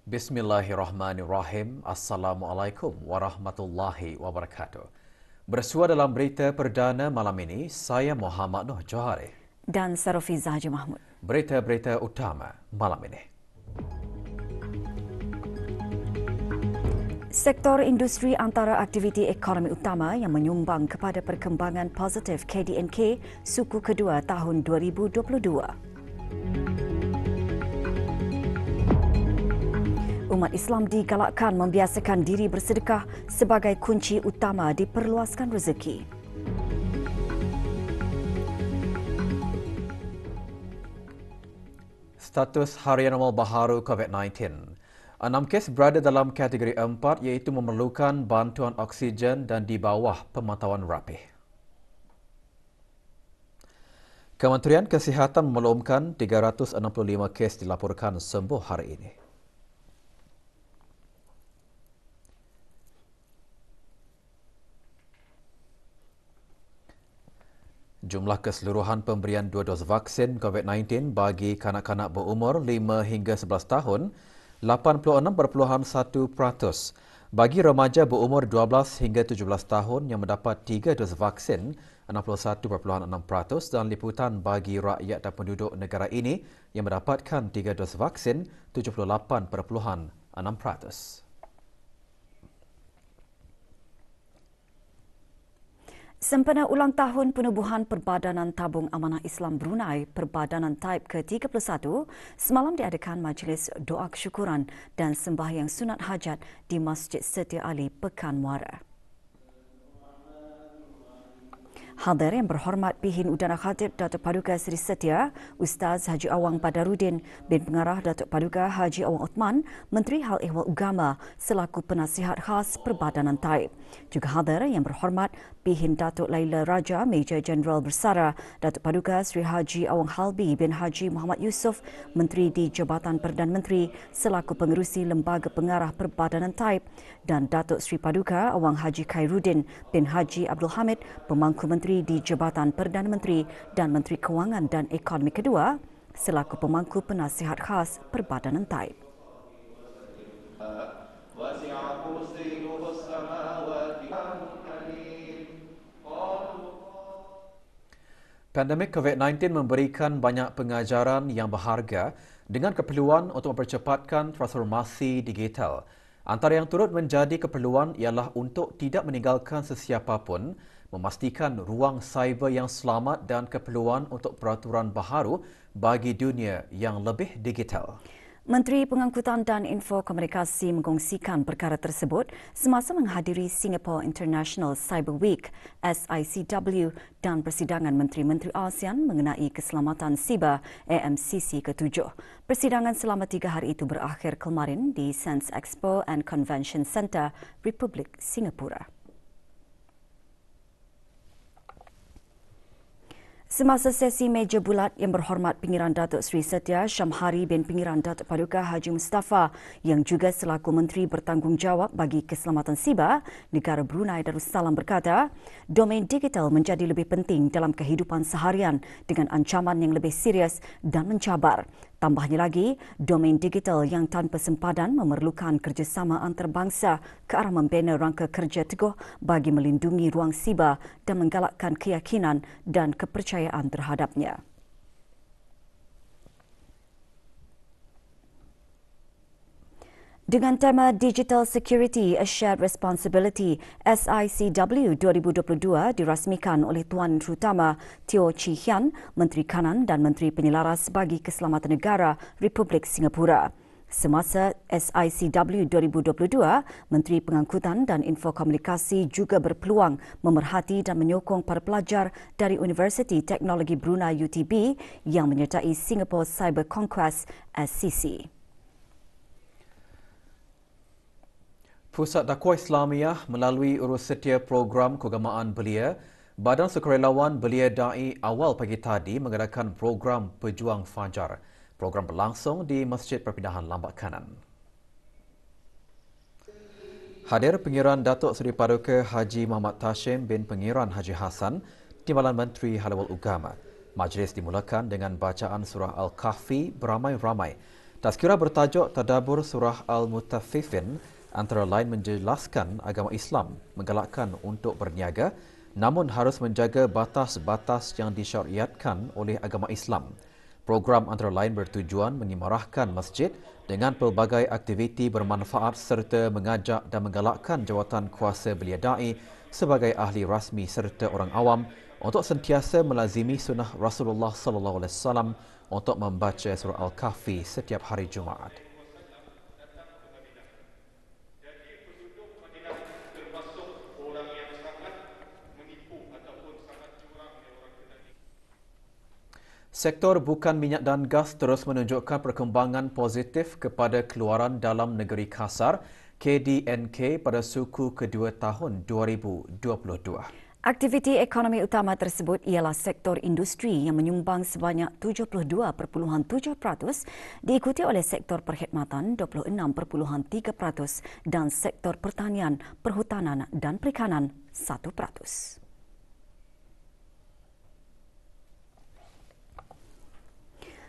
Bismillahirrahmanirrahim. Assalamualaikum warahmatullahi wabarakatuh. Bersua dalam berita perdana malam ini, saya Muhammad Noh Johari. Dan Sarofiza Haji Mahmud. Berita-berita utama malam ini. Sektor industri antara aktiviti ekonomi utama yang menyumbang kepada perkembangan positif KDNK suku kedua tahun 2022. Umat Islam digalakkan membiasakan diri bersedekah sebagai kunci utama diperluaskan rezeki. Status harian amal baharu COVID-19. 6 kes berada dalam kategori 4 iaitu memerlukan bantuan oksigen dan di bawah pemantauan rapih. Kementerian Kesihatan memaklumkan 365 kes dilaporkan sembuh hari ini. Jumlah keseluruhan pemberian 2 dos vaksin COVID-19 bagi kanak-kanak berumur 5 hingga 11 tahun, 86.1%. Bagi remaja berumur 12 hingga 17 tahun yang mendapat 3 dos vaksin, 61.6%, dan liputan bagi rakyat dan penduduk negara ini yang mendapatkan 3 dos vaksin, 78.6%. Sempena ulang tahun penubuhan Perbadanan Tabung Amanah Islam Brunei Perbadanan Taib ke-31, semalam diadakan majlis doa kesyukuran dan sembahyang sunat hajat di Masjid Setia Ali, Pekan Muara. Hadir yang berhormat Pihin Udana Khatib Datuk Paduka Seri Setia, Ustaz Haji Awang Badarudin bin Pengarah Datuk Paduka Haji Awang Uthman, Menteri Hal Ehwal Agama selaku penasihat khas Perbadanan Taib. Juga hadir yang berhormat Pihin Datuk Laila Raja, Major Jeneral Bersara, Datuk Paduka Seri Haji Awang Halbi bin Haji Muhammad Yusof, Menteri di Jabatan Perdana Menteri selaku pengerusi Lembaga Pengarah Perbadanan Taib, dan Datuk Seri Paduka Awang Haji Khairuddin bin Haji Abdul Hamid, Pemangku Menteri di Jabatan Perdana Menteri dan Menteri Kewangan dan Ekonomi kedua selaku pemangku penasihat khas Perbadanan Taib. Pandemik COVID-19 memberikan banyak pengajaran yang berharga dengan keperluan untuk mempercepatkan transformasi digital. Antara yang turut menjadi keperluan ialah untuk tidak meninggalkan sesiapa pun, memastikan ruang cyber yang selamat dan keperluan untuk peraturan baharu bagi dunia yang lebih digital. Menteri Pengangkutan dan Infokomunikasi mengkongsikan perkara tersebut semasa menghadiri Singapore International Cyber Week SICW dan persidangan Menteri-Menteri ASEAN mengenai keselamatan siber AMCC ke-7. Persidangan selama 3 hari itu berakhir kemarin di Sense Expo and Convention Centre, Republik Singapura. Semasa sesi meja bulat yang berhormat Pengiran Datuk Seri Setia Syamhari bin Pengiran Datuk Paduka Haji Mustafa yang juga selaku Menteri Bertanggungjawab bagi Keselamatan Siber Negara Brunei Darussalam berkata, domain digital menjadi lebih penting dalam kehidupan seharian dengan ancaman yang lebih serius dan mencabar. Tambahnya lagi, domain digital yang tanpa sempadan memerlukan kerjasama antarabangsa ke arah membina rangka kerja teguh bagi melindungi ruang siber dan menggalakkan keyakinan dan kepercayaan terhadapnya. Dengan tema Digital Security A Shared Responsibility, SICW 2022 dirasmikan oleh Tuan Terutama Teo Chee Hean, Menteri Kanan dan Menteri Penyelaras bagi Keselamatan Negara Republik Singapura. Semasa SICW 2022, Menteri Pengangkutan dan Infokomunikasi juga berpeluang memerhati dan menyokong para pelajar dari Universiti Teknologi Brunei UTB yang menyertai Singapore Cyber Conquest SCC. Pusat Dakwah Islamiah melalui urus setia program keagamaan belia Badan Sukarelawan Belia Dai awal pagi tadi mengadakan program Pejuang Fajar. Program berlangsung di Masjid Perpindahan Lambak Kanan. Hadir Pengiran Datuk Seri Paduka Haji Muhammad Tashim bin Pengiran Haji Hassan, Timbalan Menteri Hal Ehwal Ugama. Majlis dimulakan dengan bacaan surah Al-Kahfi beramai-ramai. Tazkirah bertajuk Tadabbur Surah Al-Mutaffifin antara lain menjelaskan agama Islam menggalakkan untuk berniaga namun harus menjaga batas-batas yang disyariatkan oleh agama Islam. Program antara lain bertujuan mengimarahkan masjid dengan pelbagai aktiviti bermanfaat serta mengajak dan menggalakkan jawatan kuasa Belia Dai sebagai ahli rasmi serta orang awam untuk sentiasa melazimi sunnah Rasulullah sallallahu alaihi wasallam untuk membaca surah Al-Kahfi setiap hari Jumaat. Sektor bukan minyak dan gas terus menunjukkan perkembangan positif kepada keluaran dalam negeri kasar KDNK pada suku kedua tahun 2022. Aktiviti ekonomi utama tersebut ialah sektor industri yang menyumbang sebanyak 72.7%, diikuti oleh sektor perkhidmatan 26.3% dan sektor pertanian, perhutanan dan perikanan 1%.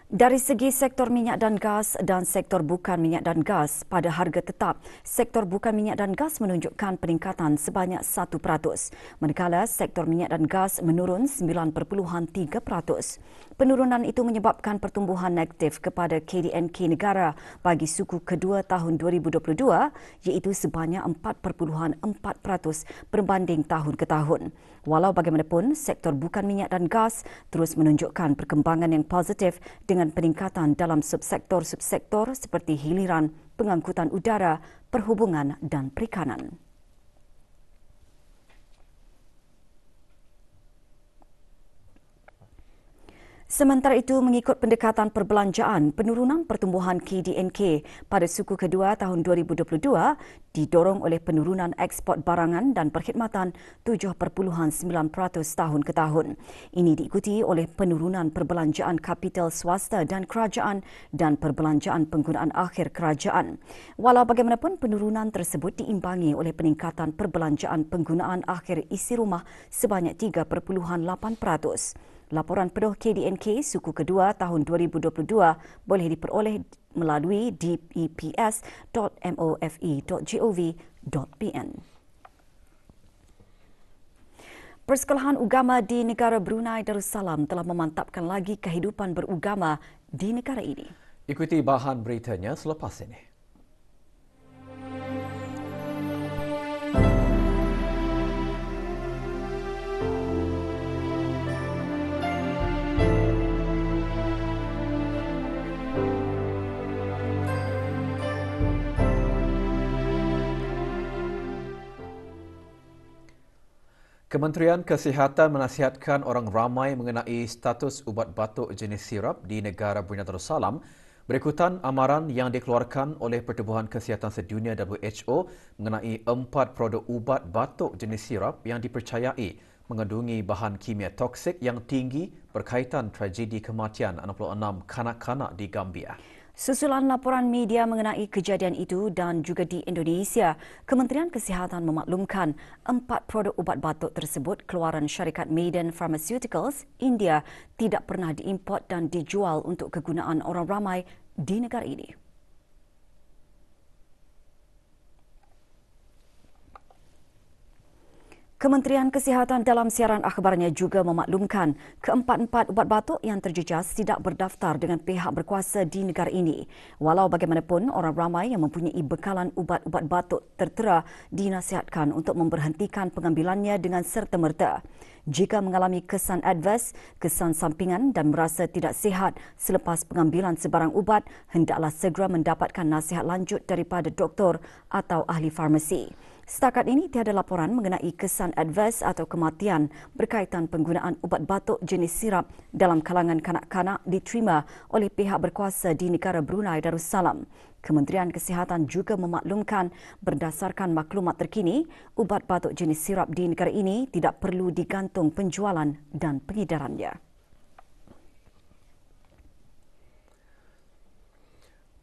Dari segi sektor minyak dan gas dan sektor bukan minyak dan gas, pada harga tetap, sektor bukan minyak dan gas menunjukkan peningkatan sebanyak 1%, manakala sektor minyak dan gas menurun 9.3%. Penurunan itu menyebabkan pertumbuhan negatif kepada KDNK negara bagi suku kedua tahun 2022, iaitu sebanyak 4.4% berbanding tahun ke tahun. Walau bagaimanapun, sektor bukan minyak dan gas terus menunjukkan perkembangan yang positif dengan peningkatan dalam subsektor-subsektor seperti hiliran, pengangkutan udara, perhubungan dan perikanan. Sementara itu, mengikut pendekatan perbelanjaan, penurunan pertumbuhan KDNK pada suku kedua tahun 2022 didorong oleh penurunan ekspor barangan dan perkhidmatan 7.9% tahun ke tahun. Ini diikuti oleh penurunan perbelanjaan kapital swasta dan kerajaan dan perbelanjaan penggunaan akhir kerajaan. Walau bagaimanapun, penurunan tersebut diimbangi oleh peningkatan perbelanjaan penggunaan akhir isi rumah sebanyak 3.8%. Laporan penuh KDNK suku kedua tahun 2022 boleh diperoleh melalui dpeps.mofe.gov.pn. Persekolahan Ugama di negara Brunei Darussalam telah memantapkan lagi kehidupan berugama di negara ini. Ikuti bahan beritanya selepas ini. Kementerian Kesihatan menasihatkan orang ramai mengenai status ubat batuk jenis sirap di negara Brunei Darussalam berikutan amaran yang dikeluarkan oleh Pertubuhan Kesihatan Sedunia WHO mengenai 4 produk ubat batuk jenis sirap yang dipercayai mengandungi bahan kimia toksik yang tinggi berkaitan tragedi kematian 66 kanak-kanak di Gambia. Susulan laporan media mengenai kejadian itu dan juga di Indonesia, Kementerian Kesihatan memaklumkan 4 produk ubat batuk tersebut keluaran syarikat Maiden Pharmaceuticals India tidak pernah diimport dan dijual untuk kegunaan orang ramai di negara ini. Kementerian Kesihatan dalam siaran akhbarnya juga memaklumkan keempat-empat ubat batuk yang terjejas tidak berdaftar dengan pihak berkuasa di negara ini. Walau bagaimanapun, orang ramai yang mempunyai bekalan ubat-ubat batuk tertera dinasihatkan untuk memberhentikan pengambilannya dengan serta-merta. Jika mengalami kesan adverse, kesan sampingan dan merasa tidak sihat selepas pengambilan sebarang ubat, hendaklah segera mendapatkan nasihat lanjut daripada doktor atau ahli farmasi. Setakat ini tiada laporan mengenai kesan adverse atau kematian berkaitan penggunaan ubat batuk jenis sirap dalam kalangan kanak-kanak diterima oleh pihak berkuasa di negara Brunei Darussalam. Kementerian Kesihatan juga memaklumkan berdasarkan maklumat terkini, ubat batuk jenis sirap di negara ini tidak perlu digantung penjualan dan pengedarannya.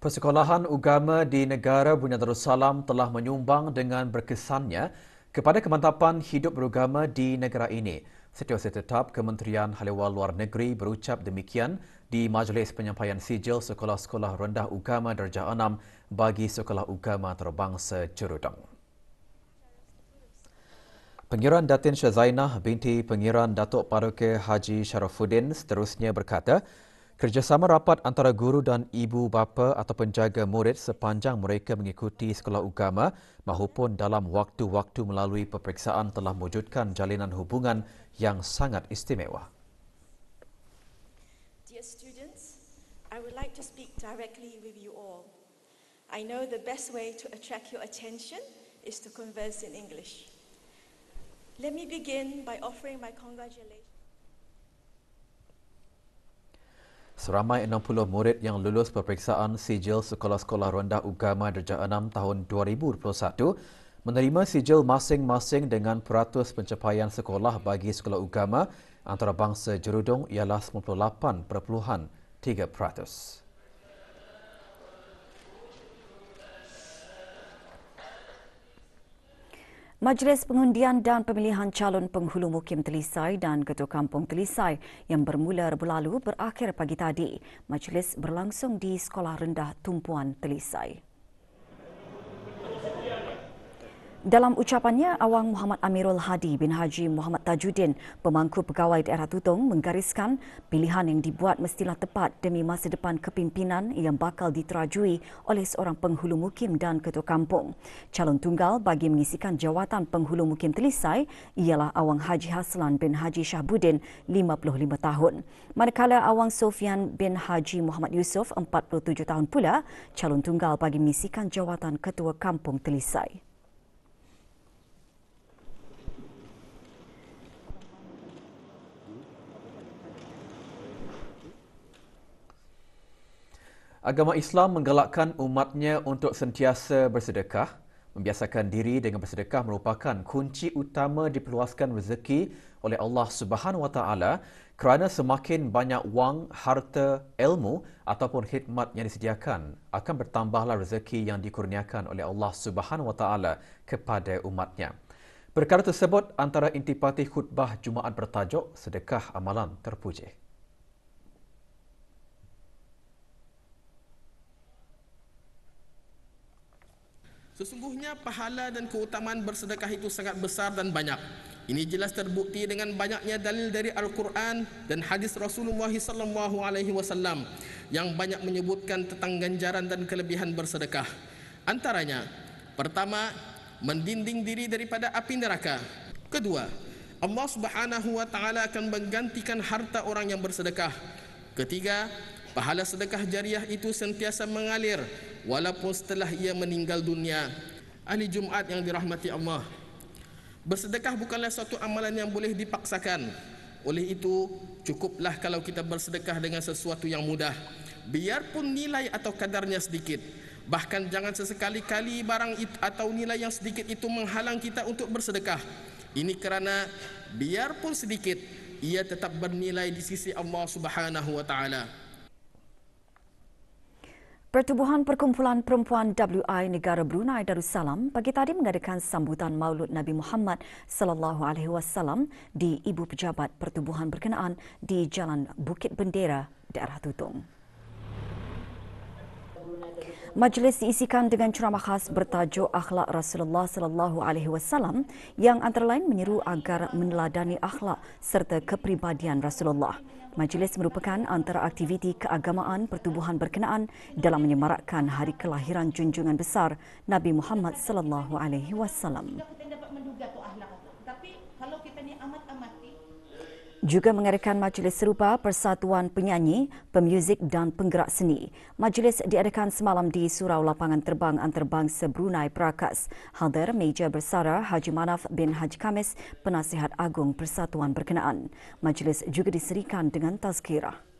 Persekolahan agama di negara Brunei Darussalam telah menyumbang dengan berkesannya kepada kemantapan hidup beragama di negara ini. Setiausaha Tetap Kementerian Hal Ehwal Luar Negeri berucap demikian di Majlis Penyampaian Sijil Sekolah-Sekolah Rendah Agama Darjah 6 bagi Sekolah Agama Antarabangsa Cerudong. Pengiran Datin Syazainah binti Pengiran Datuk Paduka Haji Sharafuddin seterusnya berkata, kerjasama rapat antara guru dan ibu bapa atau penjaga murid sepanjang mereka mengikuti sekolah agama mahupun dalam waktu-waktu melalui peperiksaan telah mewujudkan jalinan hubungan yang sangat istimewa. Dear students, I would like to speak directly with you all. I know the best way to attract your attention is to converse in English. Let me begin by offering my congratulations. Seramai 60 murid yang lulus peperiksaan sijil Sekolah-Sekolah Rendah Agama Darjah 6 tahun 2021 menerima sijil masing-masing dengan peratus pencapaian sekolah bagi sekolah agama antarabangsa Cerudong ialah 98.3%. Majlis Pengundian dan Pemilihan Calon Penghulu Mukim Telisai dan Ketua Kampung Telisai yang bermula Rabu lalu berakhir pagi tadi. Majlis berlangsung di Sekolah Rendah Tumpuan Telisai. Dalam ucapannya, Awang Muhammad Amirul Hadi bin Haji Muhammad Tajuddin, pemangku pegawai daerah Tutong, menggariskan pilihan yang dibuat mestilah tepat demi masa depan kepimpinan yang bakal diterajui oleh seorang penghulu mukim dan ketua kampung. Calon tunggal bagi mengisikan jawatan penghulu mukim Telisai ialah Awang Haji Haslan bin Haji Shahbuddin, 55 tahun. Manakala Awang Sofian bin Haji Muhammad Yusof, 47 tahun pula, calon tunggal bagi mengisikan jawatan ketua kampung Telisai. Agama Islam menggalakkan umatnya untuk sentiasa bersedekah. Membiasakan diri dengan bersedekah merupakan kunci utama diperluaskan rezeki oleh Allah Subhanahu Wa Taala kerana semakin banyak wang, harta, ilmu ataupun khidmat yang disediakan, akan bertambahlah rezeki yang dikurniakan oleh Allah Subhanahu Wa Taala kepada umatnya. Perkara tersebut antara intipati khutbah Jumaat bertajuk Sedekah Amalan Terpuji. Sesungguhnya pahala dan keutamaan bersedekah itu sangat besar dan banyak. Ini jelas terbukti dengan banyaknya dalil dari Al-Quran dan hadis Rasulullah SAW yang banyak menyebutkan tentang ganjaran dan kelebihan bersedekah. Antaranya, pertama, mendinding diri daripada api neraka. Kedua, Allah Subhanahu Wa Taala akan menggantikan harta orang yang bersedekah. Ketiga, pahala sedekah jariah itu sentiasa mengalir walaupun setelah ia meninggal dunia. Ahli Jumaat yang dirahmati Allah, bersedekah bukanlah suatu amalan yang boleh dipaksakan. Oleh itu, cukuplah kalau kita bersedekah dengan sesuatu yang mudah, biarpun nilai atau kadarnya sedikit. Bahkan jangan sesekali-kali barang itu atau nilai yang sedikit itu menghalang kita untuk bersedekah. Ini kerana biarpun sedikit, ia tetap bernilai di sisi Allah Subhanahu Wa Taala. Pertubuhan Perkumpulan Perempuan WI Negara Brunei Darussalam pagi tadi mengadakan sambutan Maulud Nabi Muhammad sallallahu alaihi wasallam di Ibu Pejabat Pertubuhan berkenaan di Jalan Bukit Bendera, daerah Tutong. Majlis diisikan dengan ceramah khas bertajuk Akhlak Rasulullah sallallahu alaihi wasallam yang antara lain menyeru agar meneladani akhlak serta kepribadian Rasulullah. Majlis merupakan antara aktiviti keagamaan pertubuhan berkenaan dalam menyemarakkan hari kelahiran junjungan besar Nabi Muhammad sallallahu alaihi wasallam. juga mengadakan majlis serupa Persatuan Penyanyi, Pemuzik dan Penggerak Seni. Majlis diadakan semalam di Surau Lapangan Terbang Antarabangsa Brunei Perakas. Hadir Meja Bersara Haji Manaf bin Haji Kamis, Penasihat Agung Persatuan berkenaan. Majlis juga diserikan dengan tazkirah.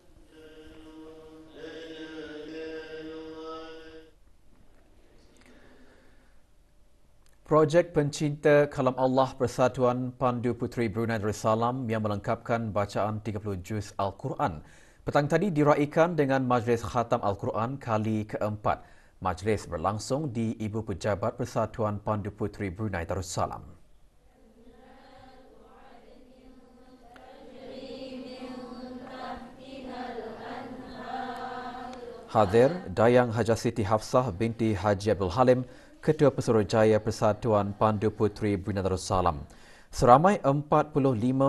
Projek pencinta kalam Allah Persatuan Pandu Puteri Brunei Darussalam yang melengkapkan bacaan 30 juz Al-Quran petang tadi diraikan dengan Majlis Khatam Al-Quran kali keempat. Majlis berlangsung di Ibu Pejabat Persatuan Pandu Puteri Brunei Darussalam. Hadir Dayang Hajah Siti Hafsah binti Haji Abdul Halim, Ketua Pesuruhjaya Persatuan Pandu Puteri Brunei Darussalam. Seramai 45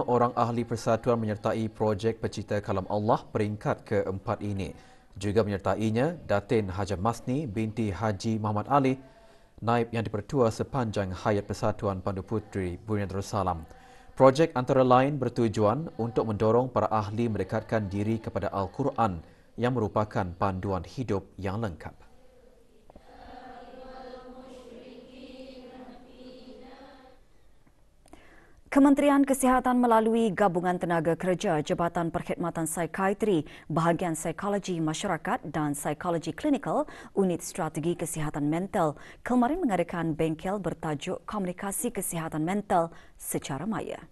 orang ahli persatuan menyertai projek Pecinta Kalam Allah peringkat keempat ini. Juga menyertainya Datin Haji Masni binti Haji Muhammad Ali, naib yang dipertua sepanjang hayat Persatuan Pandu Puteri Brunei Darussalam. Projek antara lain bertujuan untuk mendorong para ahli mendekatkan diri kepada Al-Quran yang merupakan panduan hidup yang lengkap. Kementerian Kesihatan melalui Gabungan Tenaga Kerja Jabatan Perkhidmatan Psikiatri, Bahagian Psikologi Masyarakat dan Psikologi Klinikal, Unit Strategi Kesihatan Mental kemarin mengadakan bengkel bertajuk Komunikasi Kesihatan Mental secara maya.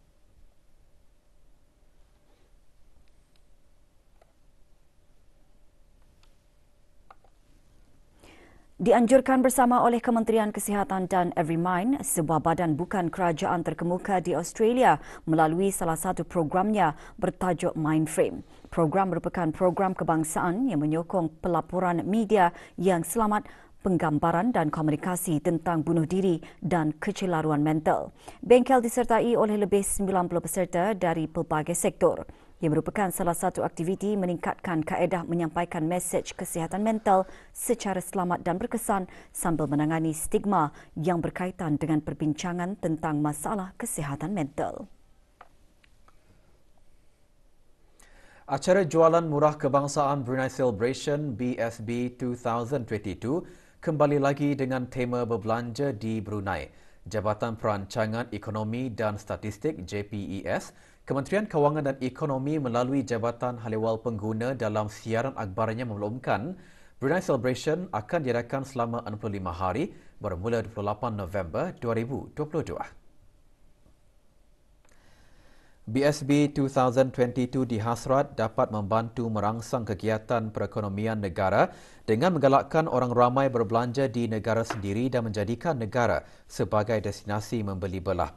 Dianjurkan bersama oleh Kementerian Kesihatan dan Everymind, sebuah badan bukan kerajaan terkemuka di Australia melalui salah satu programnya bertajuk Mindframe. Program merupakan program kebangsaan yang menyokong pelaporan media yang selamat, penggambaran dan komunikasi tentang bunuh diri dan kecelaruan mental. Bengkel disertai oleh lebih 90 peserta dari pelbagai sektor. Ia merupakan salah satu aktiviti meningkatkan kaedah menyampaikan mesej kesihatan mental secara selamat dan berkesan sambil menangani stigma yang berkaitan dengan perbincangan tentang masalah kesihatan mental. Acara Jualan Murah Kebangsaan Brunei Celebration BSB 2022 kembali lagi dengan tema berbelanja di Brunei. Jabatan Perancangan Ekonomi dan Statistik JPES, Kementerian Kewangan dan Ekonomi melalui Jabatan Hal-Ehwal Pengguna dalam siaran akhbarnya memaklumkan Brunei Celebration akan diadakan selama 65 hari bermula 28 November 2022. BSB 2022 dihasrat dapat membantu merangsang kegiatan perekonomian negara dengan menggalakkan orang ramai berbelanja di negara sendiri dan menjadikan negara sebagai destinasi membeli belah.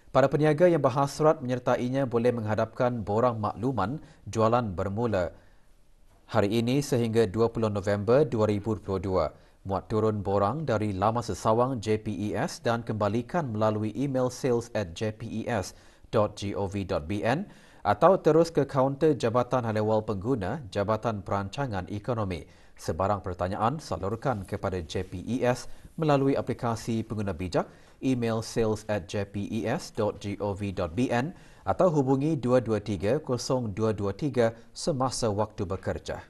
Para peniaga yang berhasrat menyertainya boleh menghadapkan borang makluman jualan bermula hari ini sehingga 20 November 2022. Muat turun borang dari laman sesawang JPES dan kembalikan melalui email sales@jpes.gov.bn atau terus ke kaunter Jabatan Hal-Ehwal Pengguna Jabatan Perancangan Ekonomi. Sebarang pertanyaan salurkan kepada JPES melalui aplikasi pengguna bijak, email sales@jpes.gov.bn atau hubungi 223 0223 semasa waktu bekerja.